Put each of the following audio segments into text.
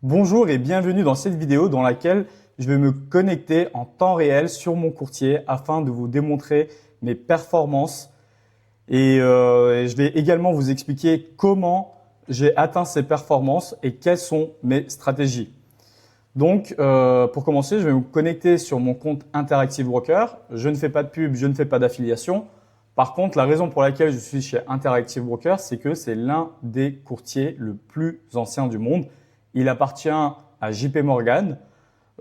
Bonjour et bienvenue dans cette vidéo dans laquelle je vais me connecter en temps réel sur mon courtier afin de vous démontrer mes performances et je vais également vous expliquer comment j'ai atteint ces performances et quelles sont mes stratégies. Donc, pour commencer, je vais me connecter sur mon compte Interactive Broker. Je ne fais pas de pub, je ne fais pas d'affiliation. Par contre, la raison pour laquelle je suis chez Interactive Broker, c'est que c'est l'un des courtiers le plus ancien du monde. Il appartient à JP Morgan.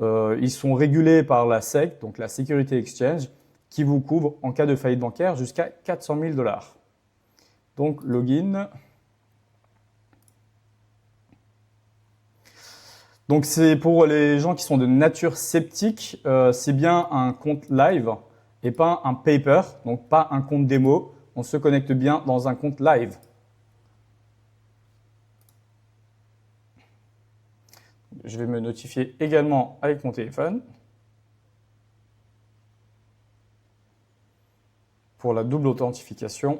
Ils sont régulés par la SEC, donc la Security Exchange, qui vous couvre en cas de faillite bancaire jusqu'à 400 000 $. Donc, login. Donc, c'est pour les gens qui sont de nature sceptique, c'est bien un compte live et pas un paper, donc pas un compte démo. On se connecte bien dans un compte live. Je vais me notifier également avec mon téléphone pour la double authentification.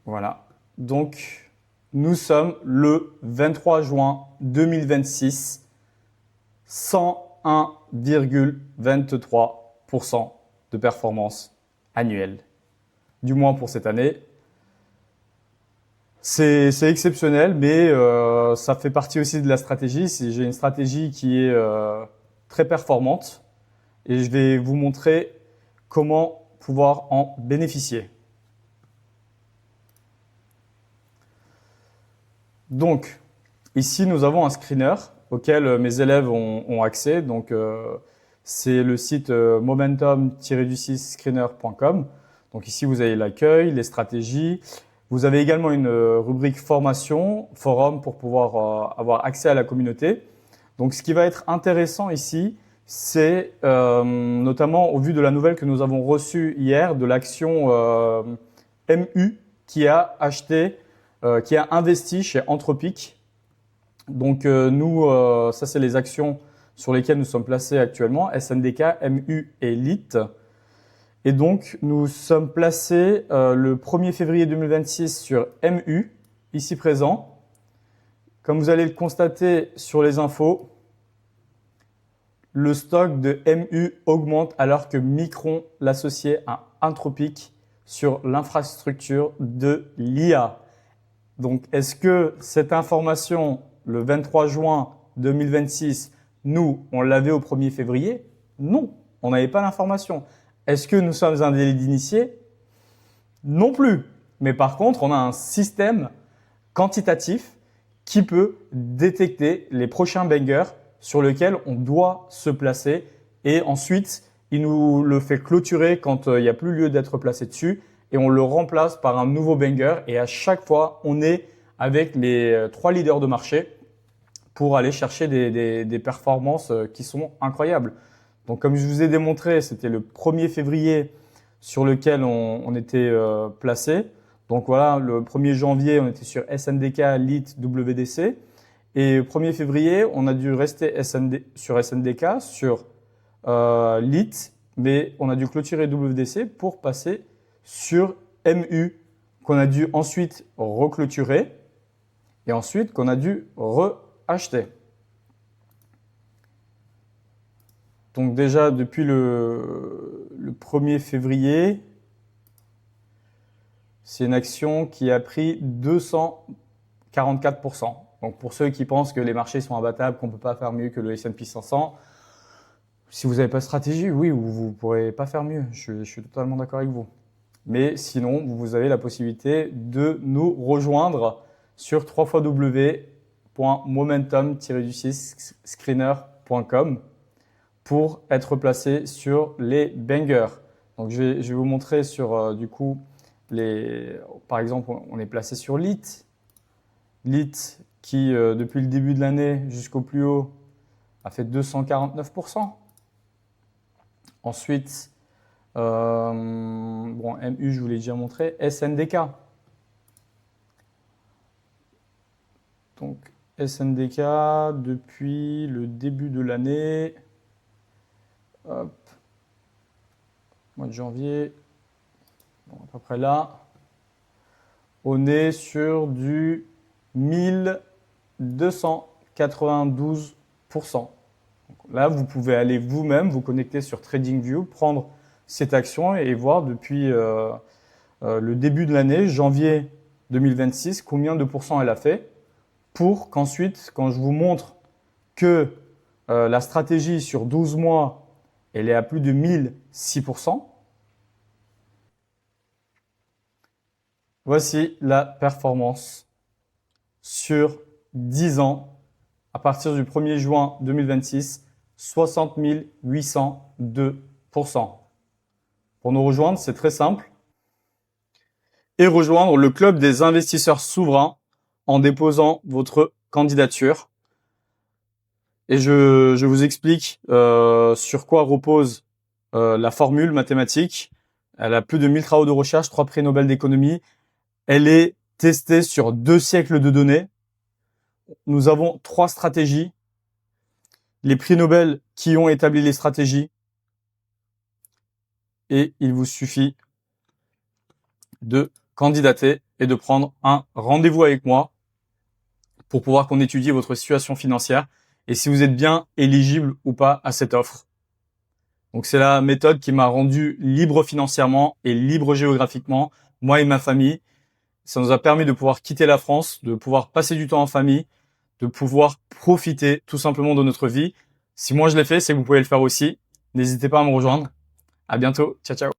Voilà. Donc, nous sommes le 23 juin 2026, 101,23% de performance annuelle. Du moins pour cette année. C'est exceptionnel, mais ça fait partie aussi de la stratégie. J'ai une stratégie qui est très performante et je vais vous montrer comment pouvoir en bénéficier. Donc, ici, nous avons un screener auquel mes élèves ont accès. Donc, c'est le site momentum-screener.com. Donc, ici, vous avez l'accueil, les stratégies. Vous avez également une rubrique formation, forum pour pouvoir avoir accès à la communauté. Donc, ce qui va être intéressant ici, c'est notamment au vu de la nouvelle que nous avons reçue hier de l'action MU qui a acheté qui a investi chez Anthropic. Donc nous, ça c'est les actions sur lesquelles nous sommes placés actuellement, SNDK, MU et LIT. Et donc nous sommes placés le 1er février 2026 sur MU, ici présent. Comme vous allez le constater sur les infos, le stock de MU augmente alors que Micron l'associe à Anthropic sur l'infrastructure de l'IA. Donc, est-ce que cette information, le 23 juin 2026, nous, on l'avait au 1er février? Non, on n'avait pas l'information. Est-ce que nous sommes un délit d'initié? Non plus. Mais par contre, on a un système quantitatif qui peut détecter les prochains bangers sur lesquels on doit se placer. Et ensuite, il nous le fait clôturer quand il n'y a plus lieu d'être placé dessus. Et on le remplace par un nouveau banger. Et à chaque fois, on est avec les 3 leaders de marché pour aller chercher des performances qui sont incroyables. Donc, comme je vous ai démontré, c'était le 1er février sur lequel on était placé. Donc voilà, le 1er janvier, on était sur SNDK, LIT, WDC. Et 1er février, on a dû rester sur SNDK, sur LIT, mais on a dû clôturer WDC pour passer sur MU, qu'on a dû ensuite reclôturer et ensuite qu'on a dû reacheter. Donc déjà, depuis le 1er février, c'est une action qui a pris 244%. Donc pour ceux qui pensent que les marchés sont imbattables, qu'on ne peut pas faire mieux que le S&P 500, si vous n'avez pas de stratégie, oui, vous ne pourrez pas faire mieux. Je suis totalement d'accord avec vous. Mais sinon, vous avez la possibilité de nous rejoindre sur www.momentum-screener.com pour être placé sur les bangers. Donc je vais vous montrer sur du coup par exemple, on est placé sur LIT. LIT qui depuis le début de l'année jusqu'au plus haut a fait 249%. Ensuite, bon, MU, je vous l'ai déjà montré. SNDK, Donc SNDK depuis le début de l'année. Hop, mois de janvier. Bon, à peu près là. On est sur du 1292%. Donc là, vous pouvez aller vous-même vous connecter sur TradingView, prendre cette action et voir depuis le début de l'année, janvier 2026, combien de pourcents elle a fait, pour qu'ensuite, quand je vous montre que la stratégie sur 12 mois, elle est à plus de 1006%, voici la performance sur 10 ans à partir du 1er juin 2026, 60 802%. Pour nous rejoindre, c'est très simple. Et rejoindre le club des investisseurs souverains en déposant votre candidature. Et je vous explique sur quoi repose la formule mathématique. Elle a plus de 1000 travaux de recherche, 3 prix Nobel d'économie. Elle est testée sur 2 siècles de données. Nous avons 3 stratégies. Les prix Nobel qui ont établi les stratégies. Et il vous suffit de candidater et de prendre un rendez-vous avec moi pour pouvoir qu'on étudie votre situation financière et si vous êtes bien éligible ou pas à cette offre. Donc c'est la méthode qui m'a rendu libre financièrement et libre géographiquement, moi et ma famille. Ça nous a permis de pouvoir quitter la France, de pouvoir passer du temps en famille, de pouvoir profiter tout simplement de notre vie. Si moi je l'ai fait, c'est que vous pouvez le faire aussi. N'hésitez pas à me rejoindre. À bientôt. Ciao, ciao.